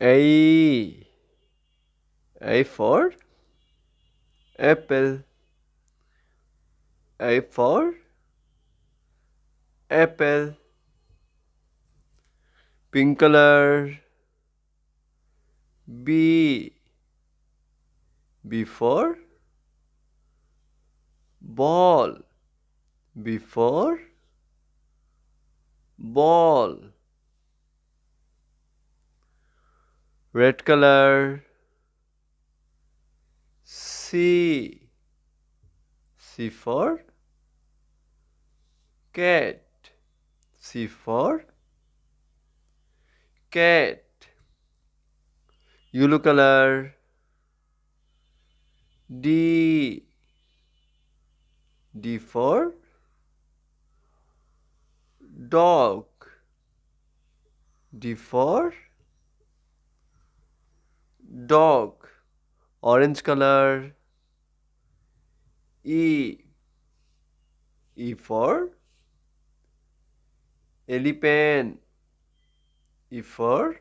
A. A for apple. A for apple. Pink color. B. B for ball. B for ball. Red color. C. C for cat. C for cat. Yellow color. D. D for dog. D for dog. Orange color. E. E for elephant. E for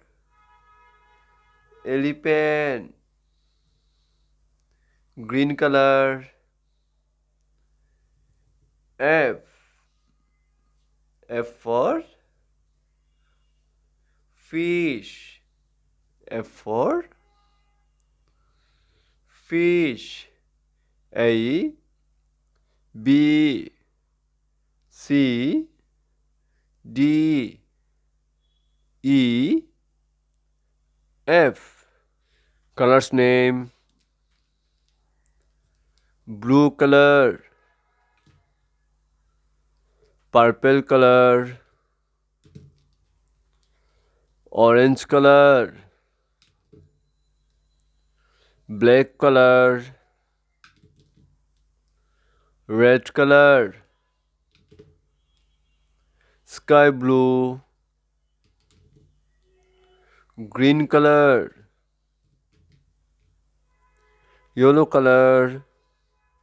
elephant. Green color. F. F for fish. F for fish. A. B. C. D. E. F. Colors name. Blue color. Purple color. Orange color. Black color. Red color. Sky blue. Green color. Yellow color.